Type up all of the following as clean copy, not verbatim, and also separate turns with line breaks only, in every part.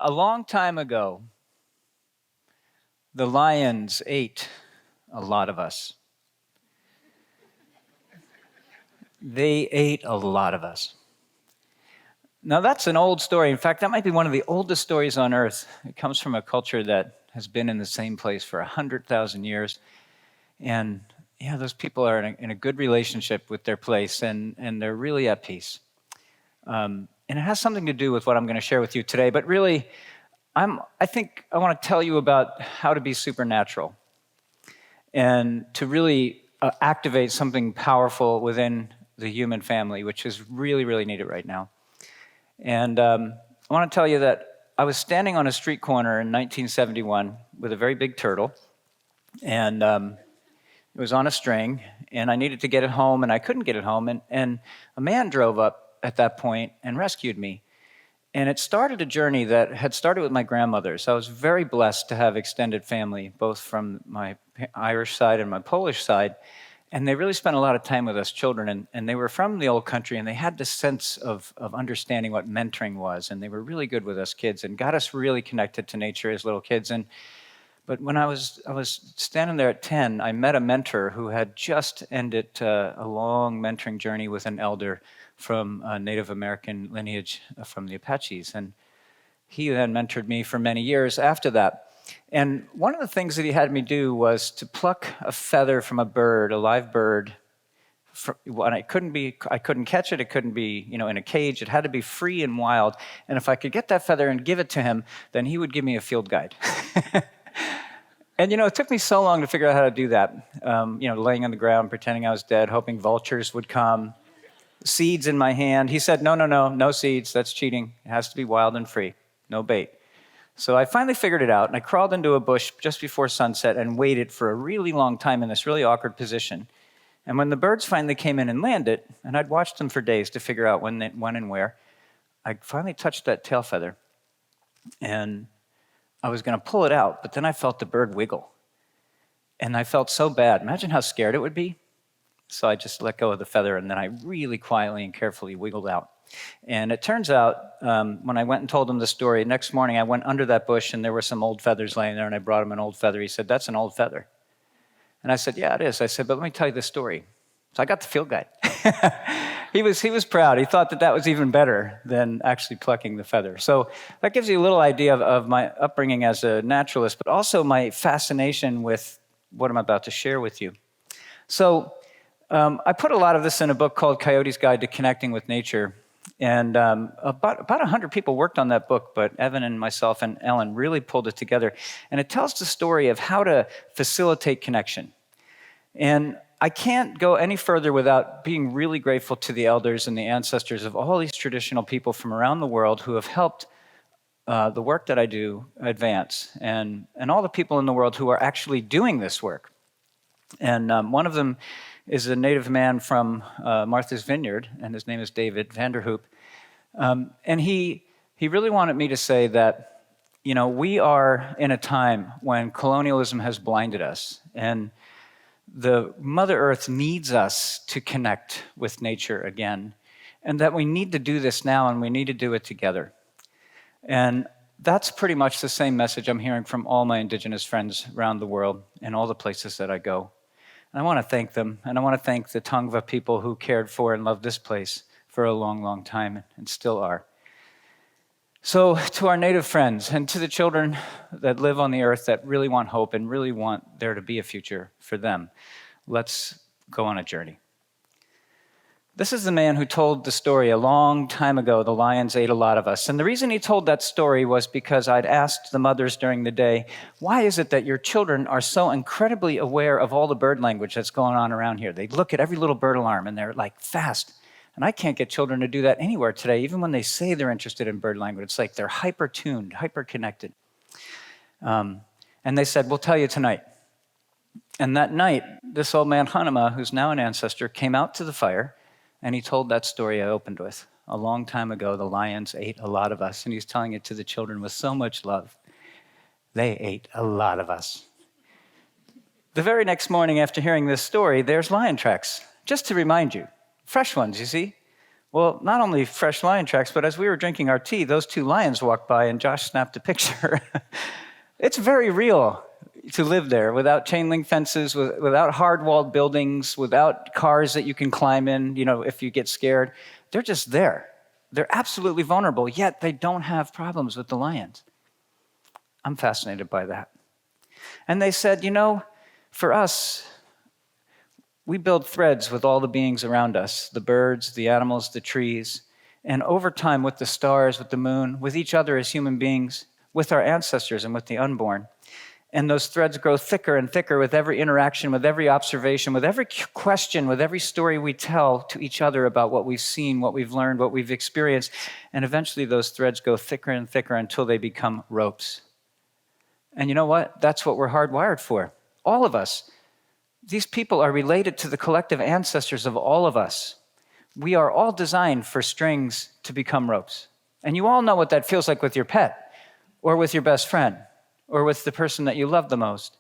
A long time ago, the lions ate a lot of us. They ate a lot of us. Now, that's an old story. In fact, that might be one of the oldest stories on earth. It comes from a culture that has been in the same place for 100,000 years. And yeah, those people are in a good relationship with their place, and they're really at peace. And it has something to do with what I'm going to share with you today. But really, I think I want to tell you about how to be supernatural and to really activate something powerful within the human family, which is really, really needed right now. And I want to tell you that I was standing on a street corner in 1971 with a very big turtle, and it was on a string, and I needed to get it home, and I couldn't get it home, and a man drove up at that point and rescued me. And it started a journey that had started with my grandmother. So I was very blessed to have extended family, both from my Irish side and my Polish side. And they really spent a lot of time with us children. And they were from the old country, and they had this sense of understanding what mentoring was. And they were really good with us kids and got us really connected to nature as little kids. But when I was standing there at 10, I met a mentor who had just ended a long mentoring journey with an elder from a Native American lineage from the Apaches. And he then mentored me for many years after that. And one of the things that he had me do was to pluck a feather from a bird, a live bird. And I couldn't catch it. It couldn't be, in a cage. It had to be free and wild. And if I could get that feather and give it to him, then he would give me a field guide. And, it took me so long to figure out how to do that. Laying on the ground, pretending I was dead, hoping vultures would come. Seeds in my hand. He said, no seeds. That's cheating. It has to be wild and free. No bait. So I finally figured it out, and I crawled into a bush just before sunset and waited for a really long time in this really awkward position. And when the birds finally came in and landed, and I'd watched them for days to figure out when and where, I finally touched that tail feather. And I was going to pull it out, but then I felt the bird wiggle. And I felt so bad. Imagine how scared it would be. So I just let go of the feather, and then I really quietly and carefully wiggled out. And it turns out, when I went and told him the story, next morning I went under that bush, and there were some old feathers laying there, and I brought him an old feather. He said, "That's an old feather." And I said, "Yeah, it is." I said, "But let me tell you the story." So I got the field guide. He was proud. He thought that was even better than actually plucking the feather. So that gives you a little idea of my upbringing as a naturalist, but also my fascination with what I'm about to share with you. So I put a lot of this in a book called Coyote's Guide to Connecting with Nature. And about 100 people worked on that book, but Evan and myself and Ellen really pulled it together. And it tells the story of how to facilitate connection. And I can't go any further without being really grateful to the elders and the ancestors of all these traditional people from around the world who have helped the work that I do advance, and all the people in the world who are actually doing this work. And one of them is a native man from Martha's Vineyard, and his name is David Vanderhoop. And he really wanted me to say that, we are in a time when colonialism has blinded us, and the Mother Earth needs us to connect with nature again, and that we need to do this now, and we need to do it together. And that's pretty much the same message I'm hearing from all my Indigenous friends around the world and all the places that I go. And I want to thank them, and I want to thank the Tongva people who cared for and loved this place for a long, long time, and still are. So to our native friends and to the children that live on the earth that really want hope and really want there to be a future for them, let's go on a journey. This is the man who told the story a long time ago, the lions ate a lot of us. And the reason he told that story was because I'd asked the mothers during the day, why is it that your children are so incredibly aware of all the bird language that's going on around here? They look at every little bird alarm and they're like fast. And I can't get children to do that anywhere today, even when they say they're interested in bird language. It's like they're hyper-tuned, hyper-connected. And they said, we'll tell you tonight. And that night, this old man, Hanuma, who's now an ancestor, came out to the fire, and he told that story I opened with. A long time ago, the lions ate a lot of us, and he's telling it to the children with so much love. They ate a lot of us. The very next morning after hearing this story, there's lion tracks, just to remind you. Fresh ones, you see? Well, not only fresh lion tracks, but as we were drinking our tea, those two lions walked by and Josh snapped a picture. It's very real to live there without chain link fences, without hard-walled buildings, without cars that you can climb in, if you get scared. They're just there. They're absolutely vulnerable, yet they don't have problems with the lions. I'm fascinated by that. And they said, for us, we build threads with all the beings around us, the birds, the animals, the trees, and over time with the stars, with the moon, with each other as human beings, with our ancestors and with the unborn. And those threads grow thicker and thicker with every interaction, with every observation, with every question, with every story we tell to each other about what we've seen, what we've learned, what we've experienced. And eventually those threads go thicker and thicker until they become ropes. And you know what? That's what we're hardwired for. All of us. These people are related to the collective ancestors of all of us. We are all designed for strings to become ropes. And you all know what that feels like with your pet, or with your best friend, or with the person that you love the most.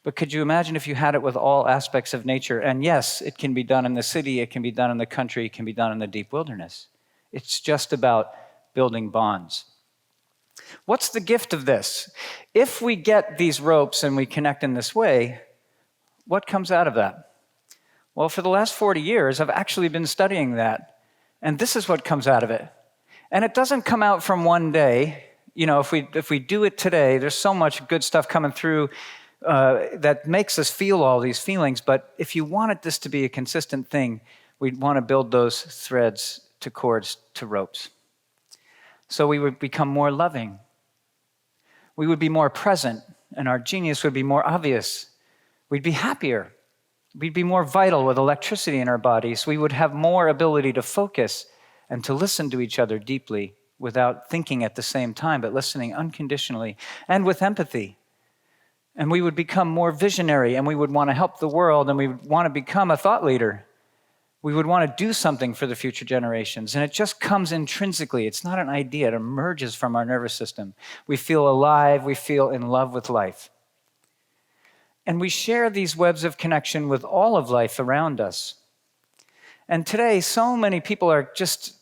But could you imagine if you had it with all aspects of nature? And yes, it can be done in the city, it can be done in the country, it can be done in the deep wilderness. It's just about building bonds. What's the gift of this? If we get these ropes and we connect in this way, what comes out of that? Well, for the last 40 years, I've actually been studying that. And this is what comes out of it. And it doesn't come out from one day. If we do it today, there's so much good stuff coming through that makes us feel all these feelings. But if you wanted this to be a consistent thing, we'd want to build those threads to cords to ropes. So we would become more loving. We would be more present, and our genius would be more obvious. We'd be happier. We'd be more vital with electricity in our bodies. We would have more ability to focus and to listen to each other deeply without thinking at the same time, but listening unconditionally and with empathy. And we would become more visionary, and we would want to help the world, and we would want to become a thought leader. We would want to do something for the future generations. And it just comes intrinsically. It's not an idea. It emerges from our nervous system. We feel alive. We feel in love with life. And we share these webs of connection with all of life around us. And today, so many people are just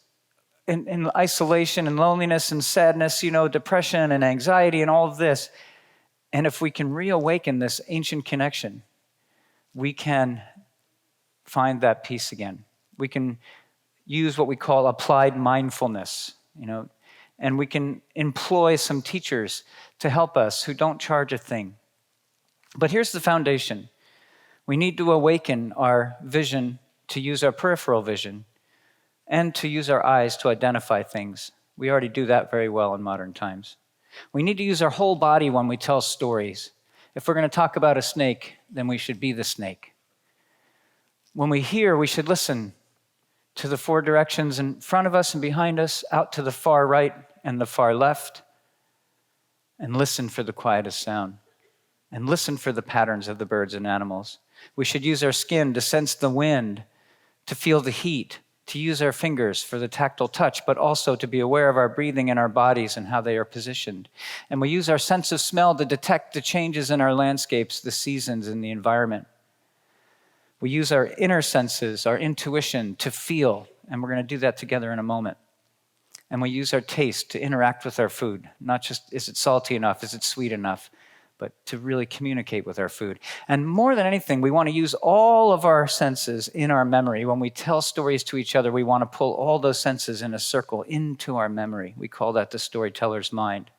in isolation and loneliness and sadness, depression and anxiety and all of this. And if we can reawaken this ancient connection, we can find that peace again. We can use what we call applied mindfulness, and we can employ some teachers to help us who don't charge a thing. But here's the foundation. We need to awaken our vision to use our peripheral vision and to use our eyes to identify things. We already do that very well in modern times. We need to use our whole body when we tell stories. If we're going to talk about a snake, then we should be the snake. When we hear, we should listen to the four directions in front of us and behind us, out to the far right and the far left, and listen for the quietest sound, and listen for the patterns of the birds and animals. We should use our skin to sense the wind, to feel the heat, to use our fingers for the tactile touch, but also to be aware of our breathing and our bodies and how they are positioned. And we use our sense of smell to detect the changes in our landscapes, the seasons, and the environment. We use our inner senses, our intuition, to feel, and we're going to do that together in a moment. And we use our taste to interact with our food, not just is it salty enough, is it sweet enough, but to really communicate with our food. And more than anything, we want to use all of our senses in our memory. When we tell stories to each other, we want to pull all those senses in a circle into our memory. We call that the storyteller's mind.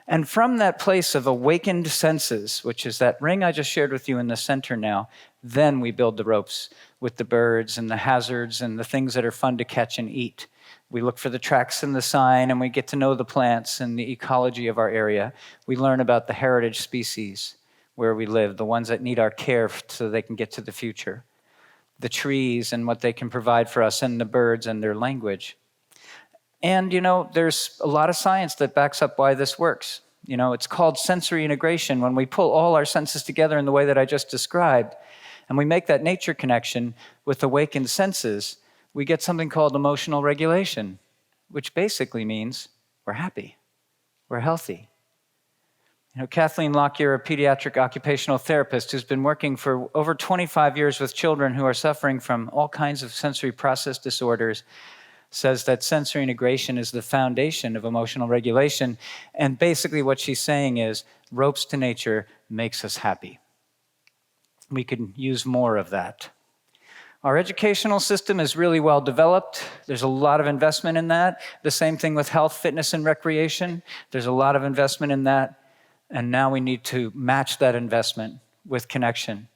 And from that place of awakened senses, which is that ring I just shared with you in the center now, then we build the ropes with the birds and the hazards and the things that are fun to catch and eat. We look for the tracks in the sign, and we get to know the plants and the ecology of our area. We learn about the heritage species where we live, the ones that need our care so they can get to the future, the trees and what they can provide for us, and the birds and their language. And, there's a lot of science that backs up why this works. It's called sensory integration. When we pull all our senses together in the way that I just described, and we make that nature connection with awakened senses, we get something called emotional regulation, which basically means we're happy, we're healthy. Kathleen Lockyer, a pediatric occupational therapist who's been working for over 25 years with children who are suffering from all kinds of sensory process disorders, says that sensory integration is the foundation of emotional regulation. And basically what she's saying is ropes to nature makes us happy. We could use more of that. Our educational system is really well developed. There's a lot of investment in that. The same thing with health, fitness, and recreation. There's a lot of investment in that. And now we need to match that investment with connection,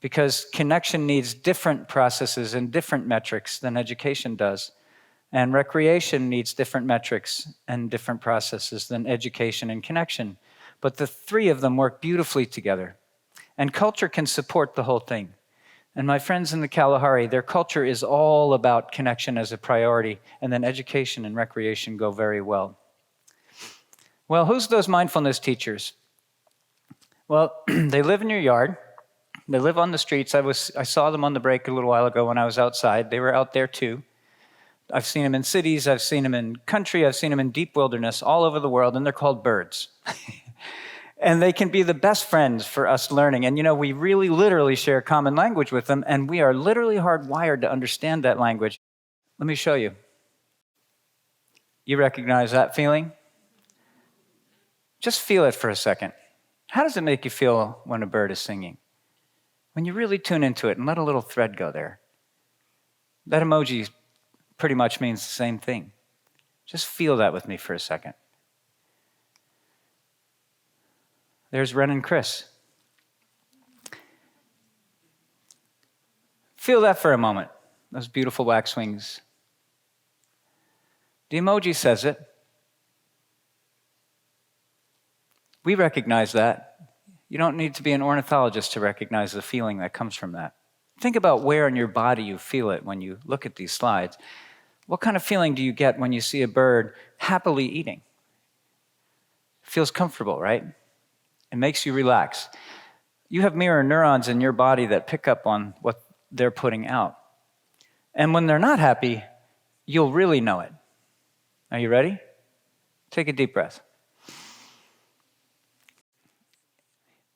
because connection needs different processes and different metrics than education does. And recreation needs different metrics and different processes than education and connection. But the three of them work beautifully together. And culture can support the whole thing. And my friends in the Kalahari, their culture is all about connection as a priority, and then education and recreation go very well. Well, who's those mindfulness teachers? Well, they live in your yard. They live on the streets. I saw them on the break a little while ago when I was outside. They were out there too. I've seen them in cities, I've seen them in country, I've seen them in deep wilderness all over the world, and they're called birds. And they can be the best friends for us learning. And we really literally share common language with them, and we are literally hardwired to understand that language. Let me show you. You recognize that feeling? Just feel it for a second. How does it make you feel when a bird is singing? When you really tune into it and let a little thread go there. That emoji pretty much means the same thing. Just feel that with me for a second. There's Ren and Chris. Feel that for a moment, those beautiful wax wings. The emoji says it. We recognize that. You don't need to be an ornithologist to recognize the feeling that comes from that. Think about where in your body you feel it when you look at these slides. What kind of feeling do you get when you see a bird happily eating? It feels comfortable, right? It makes you relax. You have mirror neurons in your body that pick up on what they're putting out. And when they're not happy, you'll really know it. Are you ready? Take a deep breath.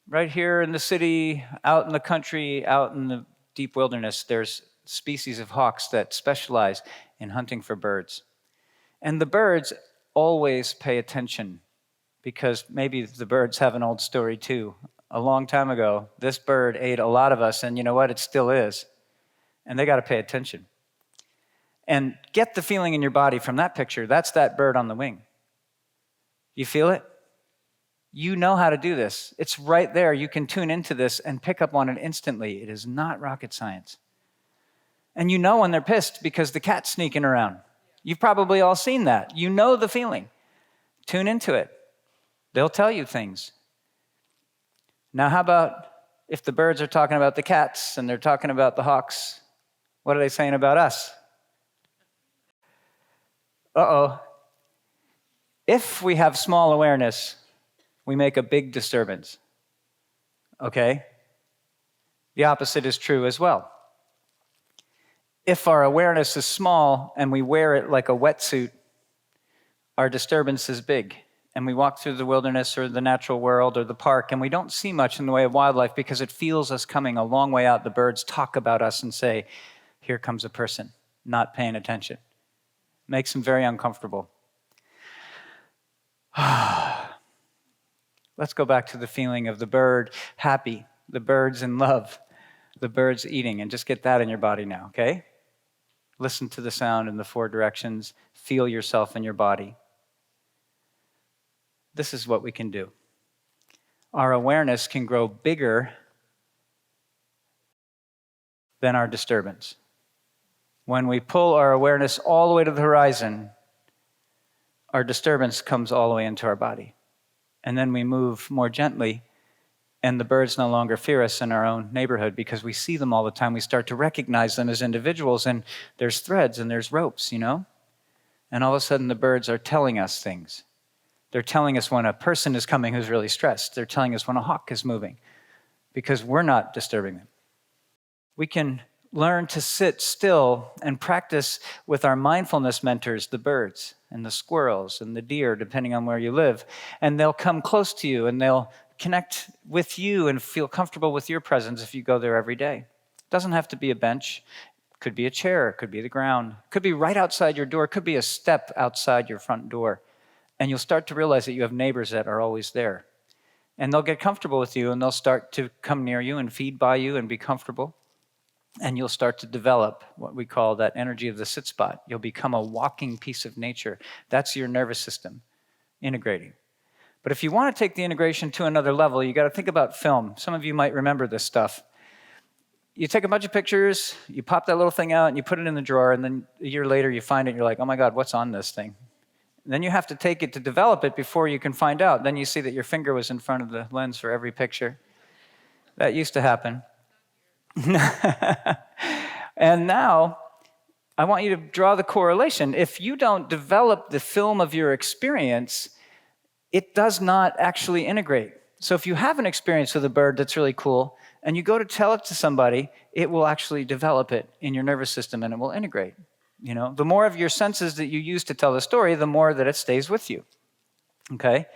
Right here in the city, out in the country, out in the deep wilderness, there's species of hawks that specialize in hunting for birds. And the birds always pay attention, because maybe the birds have an old story too. A long time ago, this bird ate a lot of us, and you know what? It still is. And they got to pay attention. And get the feeling in your body from that picture. That's that bird on the wing. You feel it? You know how to do this. It's right there. You can tune into this and pick up on it instantly. It is not rocket science. And you know when they're pissed because the cat's sneaking around. You've probably all seen that. You know the feeling. Tune into it. They'll tell you things. Now, how about if the birds are talking about the cats and they're talking about the hawks? What are they saying about us? Uh-oh. If we have small awareness, we make a big disturbance. Okay? The opposite is true as well. If our awareness is small and we wear it like a wetsuit, our disturbance is big. And we walk through the wilderness or the natural world or the park, and we don't see much in the way of wildlife because it feels us coming a long way out. The birds talk about us and say, here comes a person, not paying attention. Makes them very uncomfortable. Let's go back to the feeling of the bird happy, the bird's in love, the bird's eating, and just get that in your body now, okay? Listen to the sound in the four directions. Feel yourself in your body. This is what we can do. Our awareness can grow bigger than our disturbance. When we pull our awareness all the way to the horizon, our disturbance comes all the way into our body. And then we move more gently, and the birds no longer fear us in our own neighborhood because we see them all the time. We start to recognize them as individuals, and there's threads and there's ropes, And all of a sudden, the birds are telling us things. They're telling us when a person is coming who's really stressed. They're telling us when a hawk is moving because we're not disturbing them. We can learn to sit still and practice with our mindfulness mentors, the birds and the squirrels and the deer, depending on where you live. And they'll come close to you and they'll connect with you and feel comfortable with your presence if you go there every day. It doesn't have to be a bench. Could be a chair, could be the ground, could be right outside your door, could be a step outside your front door. And you'll start to realize that you have neighbors that are always there. And they'll get comfortable with you, and they'll start to come near you and feed by you and be comfortable. And you'll start to develop what we call that energy of the sit spot. You'll become a walking piece of nature. That's your nervous system integrating. But if you want to take the integration to another level, you got to think about film. Some of you might remember this stuff. You take a bunch of pictures, you pop that little thing out, and you put it in the drawer, and then a year later you find it, and you're like, oh my God, what's on this thing? And then you have to take it to develop it before you can find out. Then you see that your finger was in front of the lens for every picture. That used to happen. And now, I want you to draw the correlation. If you don't develop the film of your experience, it does not actually integrate. So if you have an experience with a bird that's really cool, and you go to tell it to somebody, it will actually develop it in your nervous system and it will integrate. You know, the more of your senses that you use to tell the story, the more that it stays with you. Okay?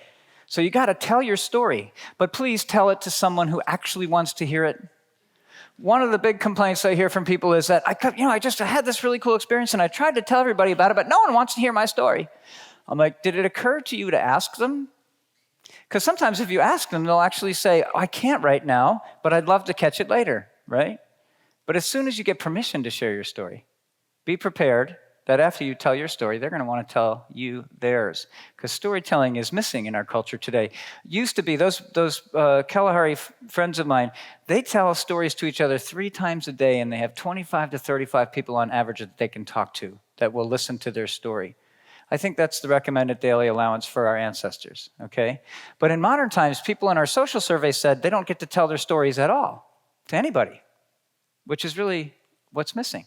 So you got to tell your story, but please tell it to someone who actually wants to hear it. One of the big complaints I hear from people is that I just had this really cool experience and I tried to tell everybody about it, but no one wants to hear my story. I'm like, did it occur to you to ask them? Because sometimes if you ask them, they'll actually say, I can't right now, but I'd love to catch it later, right? But as soon as you get permission to share your story, be prepared that after you tell your story, they're going to want to tell you theirs. Because storytelling is missing in our culture today. Used to be, those Kalahari friends of mine, they tell stories to each other 3 times a day, and they have 25 to 35 people on average that they can talk to that will listen to their story. I think that's the recommended daily allowance for our ancestors, okay? But in modern times, people in our social survey said they don't get to tell their stories at all to anybody, which is really what's missing.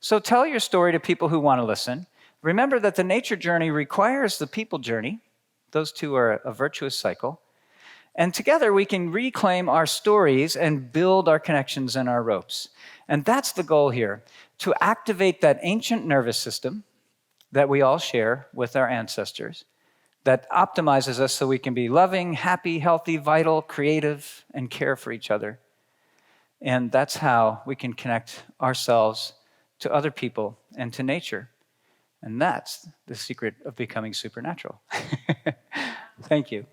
So tell your story to people who want to listen. Remember that the nature journey requires the people journey. Those two are a virtuous cycle. And together we can reclaim our stories and build our connections and our ropes. And that's the goal here, to activate that ancient nervous system that we all share with our ancestors, that optimizes us so we can be loving, happy, healthy, vital, creative, and care for each other. And that's how we can connect ourselves to other people and to nature. And that's the secret of becoming supernatural. Thank you.